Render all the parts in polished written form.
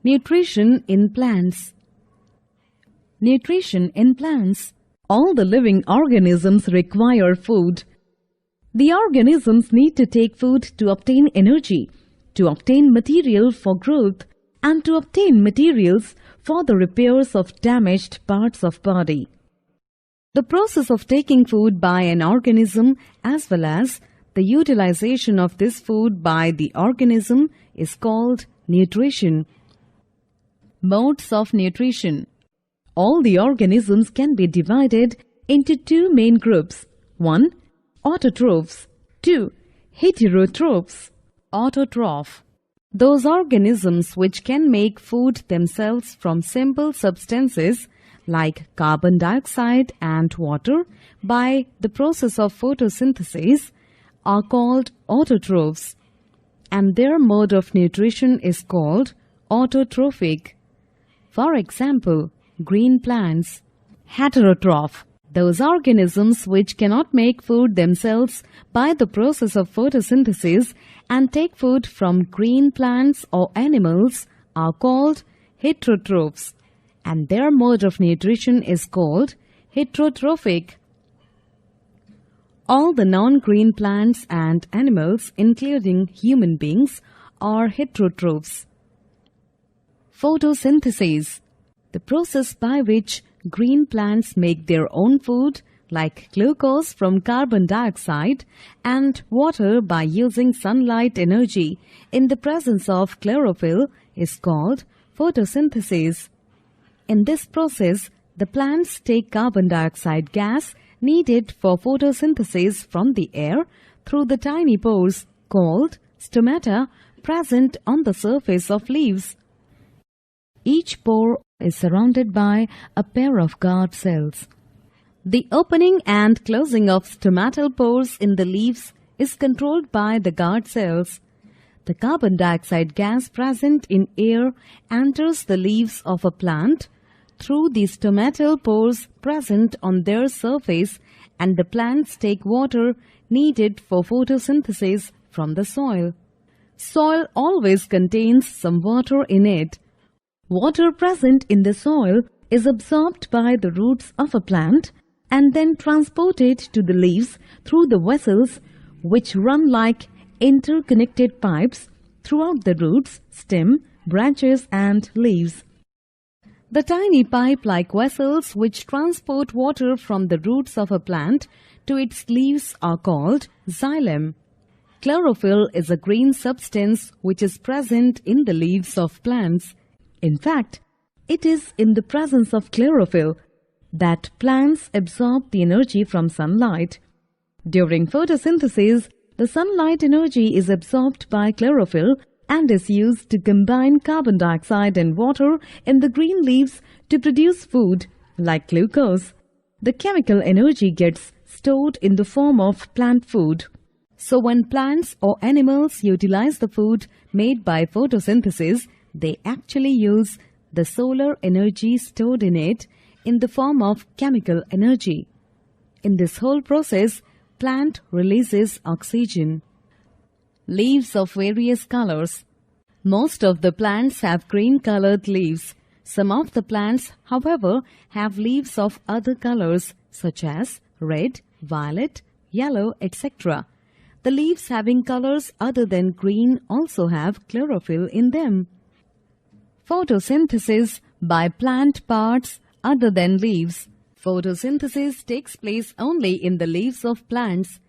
Nutrition in plants. Nutrition in plants. All the living organisms require food. The organisms need to take food to obtain energy, to obtain material for growth, and to obtain materials for the repairs of damaged parts of body. The process of taking food by an organism as well as the utilization of this food by the organism is called nutrition. Modes of nutrition. All the organisms can be divided into two main groups. 1. Autotrophs. 2. Heterotrophs. Autotroph. Those organisms which can make food themselves from simple substances like carbon dioxide and water by the process of photosynthesis are called autotrophs, and their mode of nutrition is called autotrophic. For example, green plants. Heterotroph. Those organisms which cannot make food themselves by the process of photosynthesis and take food from green plants or animals are called heterotrophs, and their mode of nutrition is called heterotrophic. All the non-green plants and animals, including human beings, are heterotrophs. Photosynthesis. The process by which green plants make their own food, like glucose from carbon dioxide and water by using sunlight energy in the presence of chlorophyll, is called photosynthesis. In this process, the plants take carbon dioxide gas needed for photosynthesis from the air through the tiny pores called stomata present on the surface of leaves. Each pore is surrounded by a pair of guard cells. The opening and closing of stomatal pores in the leaves is controlled by the guard cells. The carbon dioxide gas present in air enters the leaves of a plant through the stomatal pores present on their surface, and the plants take water needed for photosynthesis from the soil. Soil always contains some water in it. Water present in the soil is absorbed by the roots of a plant and then transported to the leaves through the vessels which run like interconnected pipes throughout the roots, stem, branches and leaves. The tiny pipe-like vessels which transport water from the roots of a plant to its leaves are called xylem. Chlorophyll is a green substance which is present in the leaves of plants. In fact, it is in the presence of chlorophyll that plants absorb the energy from sunlight. During photosynthesis, the sunlight energy is absorbed by chlorophyll and is used to combine carbon dioxide and water in the green leaves to produce food, like glucose. The chemical energy gets stored in the form of plant food. So when plants or animals utilize the food made by photosynthesis, they actually use the solar energy stored in it in the form of chemical energy. In this whole process, plant releases oxygen. Leaves of various colors. Most of the plants have green-colored leaves. Some of the plants, however, have leaves of other colors such as red, violet, yellow, etc. The leaves having colors other than green also have chlorophyll in them. Photosynthesis by plant parts other than leaves. Photosynthesis takes place only in the leaves of plants.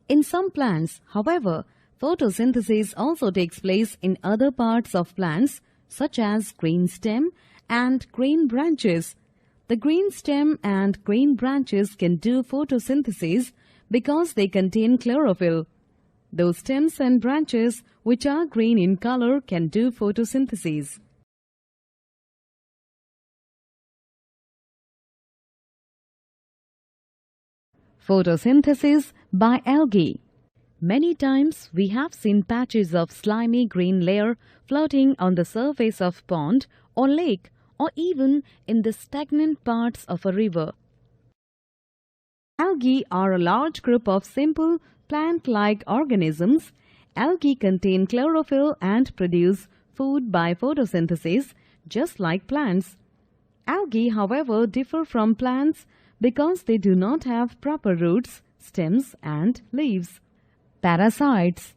In some plants, however, photosynthesis also takes place in other parts of plants such as green stem and green branches. The green stem and green branches can do photosynthesis because they contain chlorophyll. Those stems and branches which are green in color can do photosynthesis. Photosynthesis by algae. Many times we have seen patches of slimy green layer floating on the surface of pond or lake or even in the stagnant parts of a river. Algae are a large group of simple plant-like organisms. Algae contain chlorophyll and produce food by photosynthesis, just like plants. Algae, however, differ from plants because they do not have proper roots, stems, and leaves. Parasites.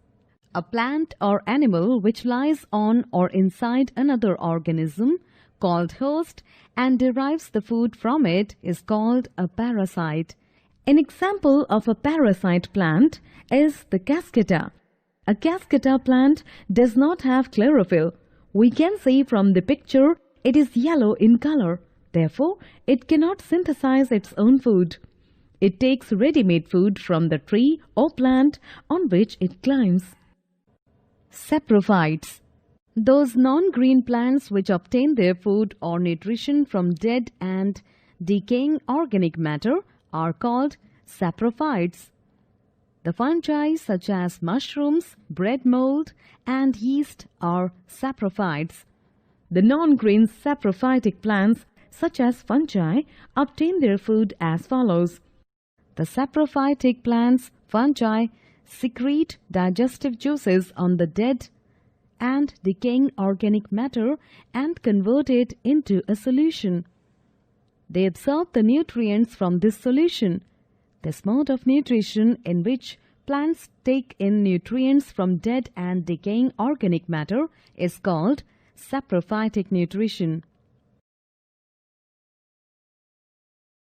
A plant or animal which lies on or inside another organism called host and derives the food from it is called a parasite. An example of a parasite plant is the cascata. A cascata plant does not have chlorophyll. We can see from the picture it is yellow in color. Therefore, it cannot synthesize its own food. It takes ready-made food from the tree or plant on which it climbs. Saprophytes. Those non-green plants which obtain their food or nutrition from dead and decaying organic matter are called saprophytes. The fungi such as mushrooms, bread mold, and yeast are saprophytes. The non-green saprophytic plants such as fungi obtain their food as follows. The saprophytic plants, fungi, secrete digestive juices on the dead and decaying organic matter and convert it into a solution. They absorb the nutrients from this solution. This mode of nutrition in which plants take in nutrients from dead and decaying organic matter is called saprophytic nutrition.